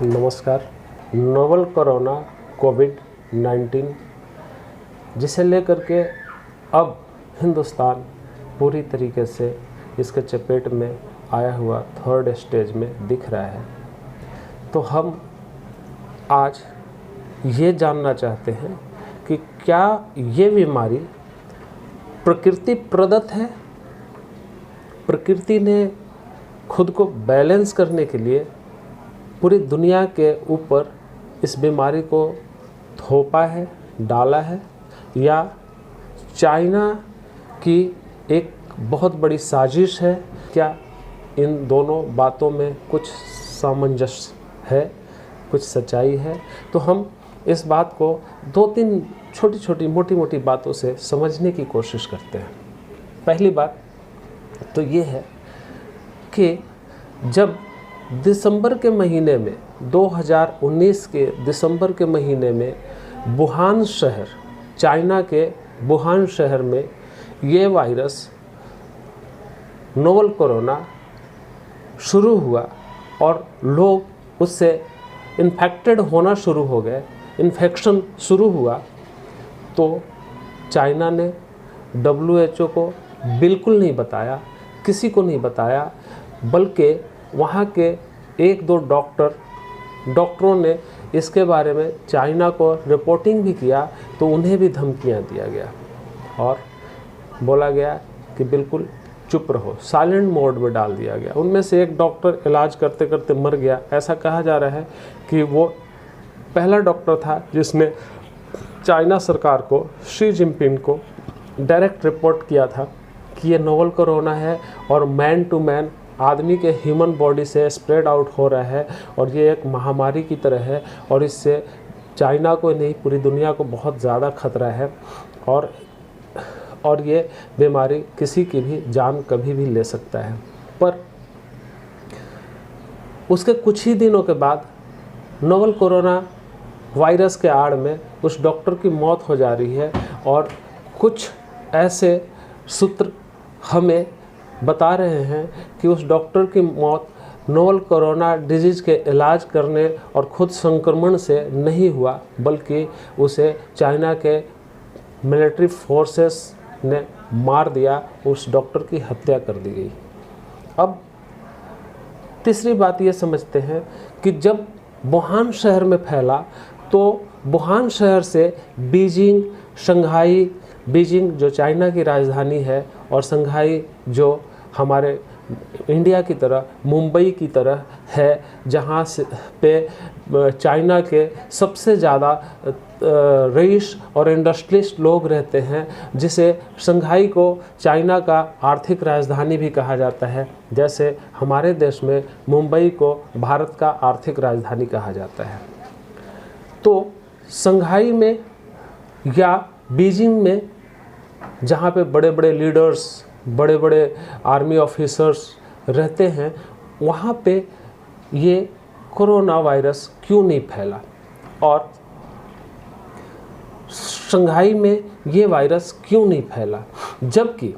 नमस्कार। Novel corona कोविड-19 जिसे लेकर के अब हिंदुस्तान पूरी तरीके से इसके चपेट में आया हुआ थर्ड स्टेज में दिख रहा है, तो हम आज ये जानना चाहते हैं कि क्या ये बीमारी प्रकृति प्रदत्त है। प्रकृति ने खुद को बैलेंस करने के लिए पूरी दुनिया के ऊपर इस बीमारी को थोपा है, डाला है, या चाइना की एक बहुत बड़ी साजिश है। क्या इन दोनों बातों में कुछ सामंजस्य है, कुछ सच्चाई है? तो हम इस बात को दो तीन छोटी छोटी मोटी मोटी बातों से समझने की कोशिश करते हैं। पहली बात तो ये है कि जब दिसंबर के महीने में 2019 के दिसंबर के महीने में वुहान शहर, चाइना के वुहान शहर में ये वायरस नोवल कोरोना शुरू हुआ और लोग उससे इन्फेक्टेड होना शुरू हो गए, इन्फेक्शन शुरू हुआ, तो चाइना ने WHO को बिल्कुल नहीं बताया, किसी को नहीं बताया, बल्कि वहाँ के एक दो डॉक्टरों ने इसके बारे में चाइना को रिपोर्टिंग भी किया, तो उन्हें भी धमकियाँ दिया गया और बोला गया कि बिल्कुल चुप रहो, साइलेंट मोड में डाल दिया गया। उनमें से एक डॉक्टर इलाज करते करते मर गया। ऐसा कहा जा रहा है कि वो पहला डॉक्टर था जिसने चाइना सरकार को, शी जिनपिंग को डायरेक्ट रिपोर्ट किया था कि ये नोवल कोरोना है और मैन टू मैन, आदमी के ह्यूमन बॉडी से स्प्रेड आउट हो रहा है और ये एक महामारी की तरह है और इससे चाइना को नहीं पूरी दुनिया को बहुत ज़्यादा खतरा है और ये बीमारी किसी की भी जान कभी भी ले सकता है। पर उसके कुछ ही दिनों के बाद नोवल कोरोना वायरस के आड़ में उस डॉक्टर की मौत हो जा रही है और कुछ ऐसे सूत्र हमें बता रहे हैं कि उस डॉक्टर की मौत नोवल कोरोना डिजीज़ के इलाज करने और खुद संक्रमण से नहीं हुआ, बल्कि उसे चाइना के मिलिट्री फोर्सेस ने मार दिया, उस डॉक्टर की हत्या कर दी गई। अब तीसरी बात ये समझते हैं कि जब वुहान शहर में फैला तो वुहान शहर से बीजिंग, शंघाई, बीजिंग जो चाइना की राजधानी है और शंघाई जो हमारे इंडिया की तरह, मुंबई की तरह है, जहाँ से पे चाइना के सबसे ज़्यादा रईस और इंडस्ट्रियलिस्ट लोग रहते हैं, जिसे शंघाई को चाइना का आर्थिक राजधानी भी कहा जाता है, जैसे हमारे देश में मुंबई को भारत का आर्थिक राजधानी कहा जाता है। तो शंघाई में या बीजिंग में, जहाँ पे बड़े बड़े लीडर्स, बड़े बड़े आर्मी ऑफिसर्स रहते हैं, वहाँ पे ये कोरोना वायरस क्यों नहीं फैला और शंघाई में ये वायरस क्यों नहीं फैला, जबकि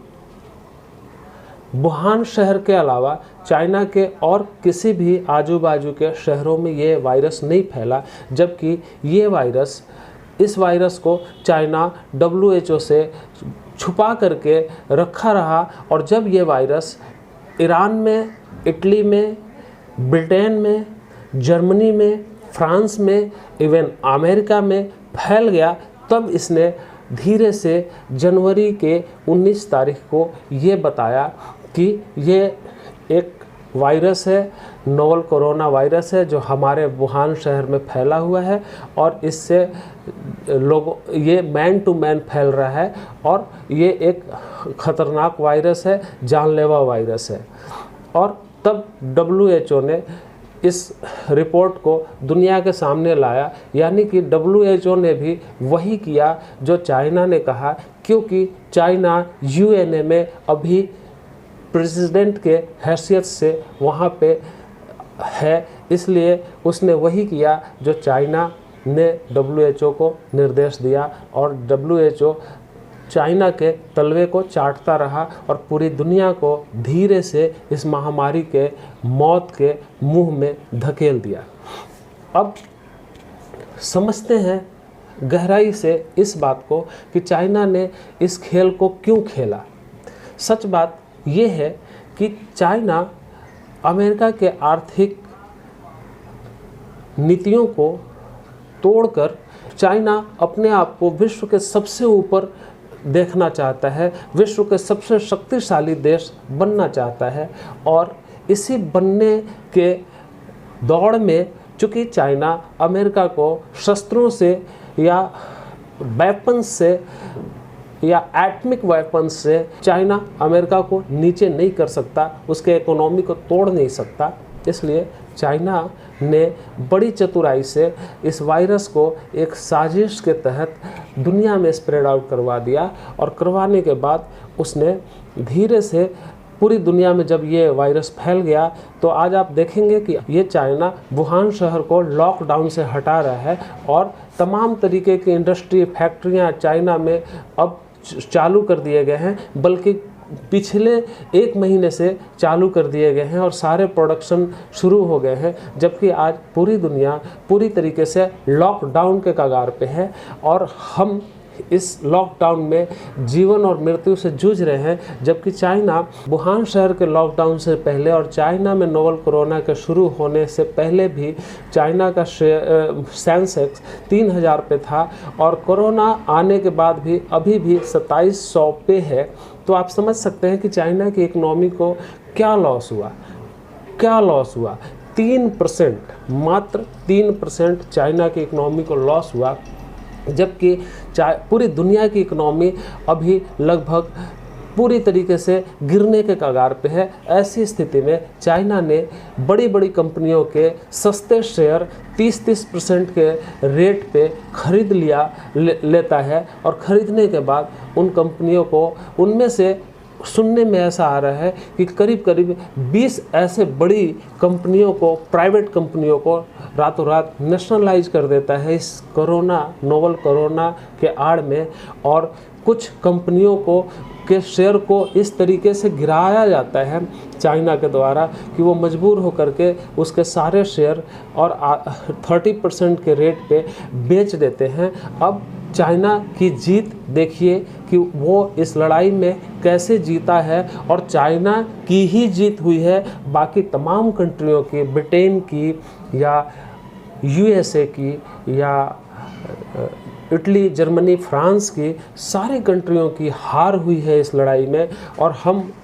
वुहान शहर के अलावा चाइना के और किसी भी आजू बाजू के शहरों में ये वायरस नहीं फैला, जबकि ये वायरस, इस वायरस को चाइना WHO से छुपा करके रखा रहा और जब ये वायरस ईरान में, इटली में, ब्रिटेन में, जर्मनी में, फ्रांस में, इवन अमेरिका में फैल गया, तब इसने धीरे से जनवरी के 19 तारीख को ये बताया कि ये एक वायरस है, नोवल कोरोना वायरस है, जो हमारे वुहान शहर में फैला हुआ है और इससे लोगों, ये मैन टू मैन फैल रहा है और ये एक ख़तरनाक वायरस है, जानलेवा वायरस है। और तब WHO ने इस रिपोर्ट को दुनिया के सामने लाया, यानी कि WHO ने भी वही किया जो चाइना ने कहा, क्योंकि चाइना UNA में अभी प्रेसिडेंट के हैसियत से वहाँ पे है, इसलिए उसने वही किया जो चाइना ने WHO को निर्देश दिया और WHO चाइना के तलवे को चाटता रहा और पूरी दुनिया को धीरे से इस महामारी के मौत के मुंह में धकेल दिया। अब समझते हैं गहराई से इस बात को कि चाइना ने इस खेल को क्यों खेला। सच बात ये है कि चाइना अमेरिका के आर्थिक नीतियों को तोड़कर चाइना अपने आप को विश्व के सबसे ऊपर देखना चाहता है, विश्व के सबसे शक्तिशाली देश बनना चाहता है। और इसी बनने के दौड़ में चूँकि चाइना अमेरिका को शस्त्रों से या वेपन्स से या एटमिक वेपन्स से चाइना अमेरिका को नीचे नहीं कर सकता, उसके इकोनॉमी को तोड़ नहीं सकता। इसलिए चाइना ने बड़ी चतुराई से इस वायरस को एक साजिश के तहत दुनिया में स्प्रेड आउट करवा दिया। और करवाने के बाद उसने धीरे से पूरी दुनिया में जब ये वायरस फैल गया तो आज आप देखेंगे कि ये चाइना वुहान शहर को लॉकडाउन से हटा रहा है और तमाम तरीके की इंडस्ट्री फैक्ट्रियाँ चाइना में अब चालू कर दिए गए हैं, बल्कि पिछले 1 महीने से चालू कर दिए गए हैं और सारे प्रोडक्शन शुरू हो गए हैं। जबकि आज पूरी दुनिया पूरी तरीके से लॉकडाउन के कगार पे है और हम इस लॉकडाउन में जीवन और मृत्यु से जूझ रहे हैं। जबकि चाइना वुहान शहर के लॉकडाउन से पहले और चाइना में नोवल कोरोना के शुरू होने से पहले भी चाइना का सेंसेक्स 3000 पे था और कोरोना आने के बाद भी अभी भी 2700 पे है। तो आप समझ सकते हैं कि चाइना की इकनॉमी को क्या लॉस हुआ। 3%, मात्र 3% चाइना की इकनॉमी को लॉस हुआ, जबकि पूरी दुनिया की इकनॉमी अभी लगभग पूरी तरीके से गिरने के कगार पे है। ऐसी स्थिति में चाइना ने बड़ी बड़ी कंपनियों के सस्ते शेयर 30% के रेट पे खरीद लेता है और ख़रीदने के बाद उन कंपनियों को, उनमें से सुनने में ऐसा आ रहा है कि करीब 20 ऐसे बड़ी कंपनियों को, प्राइवेट कंपनियों को रातों रात नेशनलाइज कर देता है इस नोवल कोरोना के आड़ में। और कुछ कंपनियों के शेयर को इस तरीके से गिराया जाता है चाइना के द्वारा कि वो मजबूर होकर के उसके सारे शेयर और 30% के रेट पे बेच देते हैं। अब चाइना की जीत देखिए कि वो इस लड़ाई में कैसे जीता है और चाइना की ही जीत हुई है, बाकी तमाम कंट्रियों की, ब्रिटेन की या यूएसए की या इटली, जर्मनी, फ्रांस की सारी कंट्रियों की हार हुई है इस लड़ाई में। और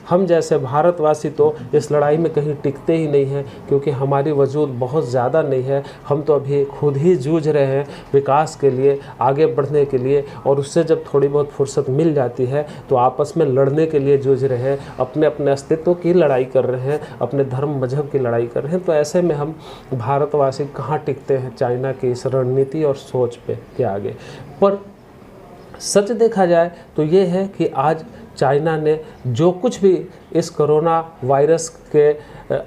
हम जैसे भारतवासी तो इस लड़ाई में कहीं टिकते ही नहीं हैं, क्योंकि हमारी वजूद बहुत ज़्यादा नहीं है। हम तो अभी खुद ही जूझ रहे हैं विकास के लिए, आगे बढ़ने के लिए, और उससे जब थोड़ी बहुत फुर्सत मिल जाती है तो आपस में लड़ने के लिए जूझ रहे हैं, अपने अपने अस्तित्व की लड़ाई कर रहे हैं, अपने धर्म मजहब की लड़ाई कर रहे हैं। तो ऐसे में हम भारतवासी कहाँ टिकते हैं चाइना की इस रणनीति और सोच के आगे। पर सच देखा जाए तो ये है कि आज चाइना ने जो कुछ भी इस कोरोना वायरस के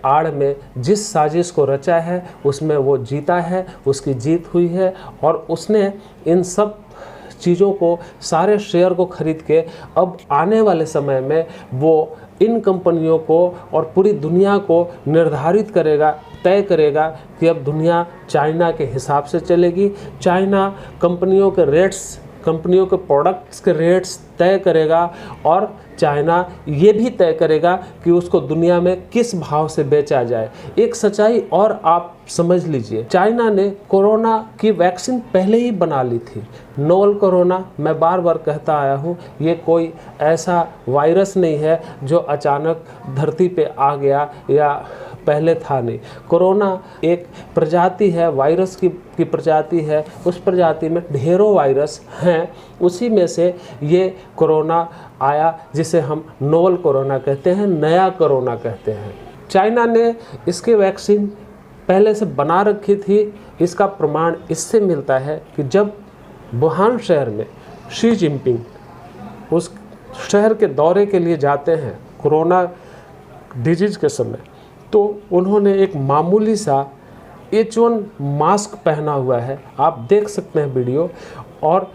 आड़ में जिस साजिश को रचा है उसमें वो जीता है, उसकी जीत हुई है। और उसने इन सब चीज़ों को, सारे शेयर को खरीद के अब आने वाले समय में वो इन कंपनियों को और पूरी दुनिया को निर्धारित करेगा, तय करेगा कि अब दुनिया चाइना के हिसाब से चलेगी। चाइना कंपनियों के प्रोडक्ट्स के रेट्स तय करेगा और चाइना ये भी तय करेगा कि उसको दुनिया में किस भाव से बेचा जाए। एक सच्चाई और आप समझ लीजिए, चाइना ने कोरोना की वैक्सीन पहले ही बना ली थी। नोवल कोरोना, मैं बार बार कहता आया हूँ, ये कोई ऐसा वायरस नहीं है जो अचानक धरती पे आ गया या पहले था नहीं। कोरोना एक प्रजाति है, वायरस की प्रजाति है। उस प्रजाति में ढेरों वायरस हैं, उसी में से ये कोरोना आया जिसे हम नोवल कोरोना कहते हैं, नया कोरोना कहते हैं। चाइना ने इसके वैक्सीन पहले से बना रखी थी। इसका प्रमाण इससे मिलता है कि जब वुहान शहर में शी जिनपिंग उस शहर के दौरे के लिए जाते हैं कोरोना डिजीज के समय, तो उन्होंने एक मामूली सा H1 मास्क पहना हुआ है, आप देख सकते हैं वीडियो, और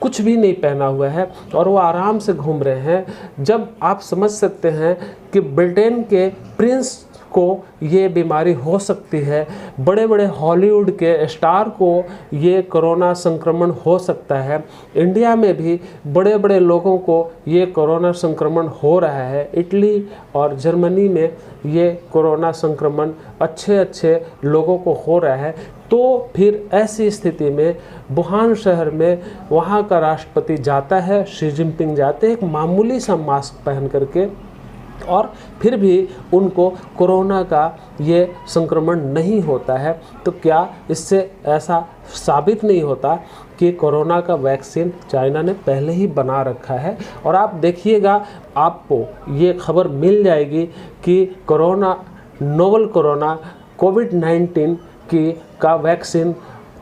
कुछ भी नहीं पहना हुआ है और वो आराम से घूम रहे हैं। जब आप समझ सकते हैं कि ब्रिटेन के प्रिंस को ये बीमारी हो सकती है, बड़े बड़े हॉलीवुड के स्टार को ये कोरोना संक्रमण हो सकता है, इंडिया में भी बड़े बड़े लोगों को ये कोरोना संक्रमण हो रहा है, इटली और जर्मनी में ये कोरोना संक्रमण अच्छे लोगों को हो रहा है। तो फिर ऐसी स्थिति में वुहान शहर में वहाँ का राष्ट्रपति जाता है, शी जिनपिंग जाते हैं एक मामूली सा मास्क पहन करके, और फिर भी उनको कोरोना का ये संक्रमण नहीं होता है। तो क्या इससे ऐसा साबित नहीं होता कि कोरोना का वैक्सीन चाइना ने पहले ही बना रखा है? और आप देखिएगा, आपको ये खबर मिल जाएगी कि नोवल कोरोना कोविड-19 का वैक्सीन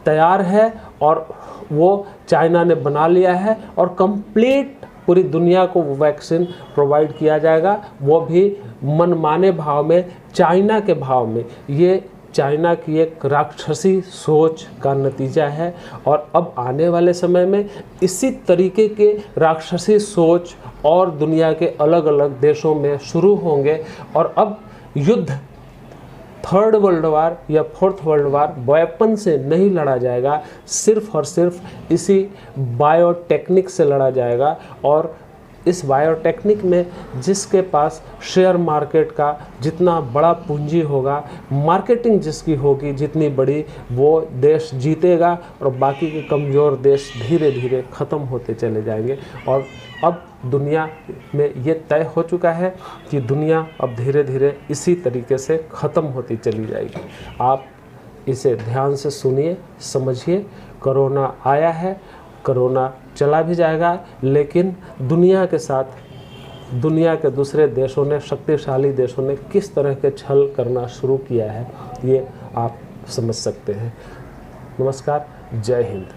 तैयार है और वो चाइना ने बना लिया है और कंप्लीट पूरी दुनिया को वो वैक्सीन प्रोवाइड किया जाएगा, वो भी मनमाने भाव में, चाइना के भाव में। ये चाइना की एक राक्षसी सोच का नतीजा है और अब आने वाले समय में इसी तरीके के राक्षसी सोच और दुनिया के अलग अलग देशों में शुरू होंगे और अब युद्ध थर्ड वर्ल्ड वार या फोर्थ वर्ल्ड वार वेपन से नहीं लड़ा जाएगा, सिर्फ और सिर्फ इसी बायोटेक्निक से लड़ा जाएगा। और इस बायोटेक्निक में जिसके पास शेयर मार्केट का जितना बड़ा पूंजी होगा, मार्केटिंग जिसकी होगी जितनी बड़ी, वो देश जीतेगा और बाकी के कमज़ोर देश धीरे धीरे ख़त्म होते चले जाएंगे। और अब दुनिया में ये तय हो चुका है कि दुनिया अब धीरे धीरे इसी तरीके से ख़त्म होती चली जाएगी। आप इसे ध्यान से सुनिए, समझिए। कोरोना आया है, कोरोना चला भी जाएगा, लेकिन दुनिया के साथ दुनिया के दूसरे देशों ने, शक्तिशाली देशों ने किस तरह के छल करना शुरू किया है, ये आप समझ सकते हैं। नमस्कार, जय हिंद।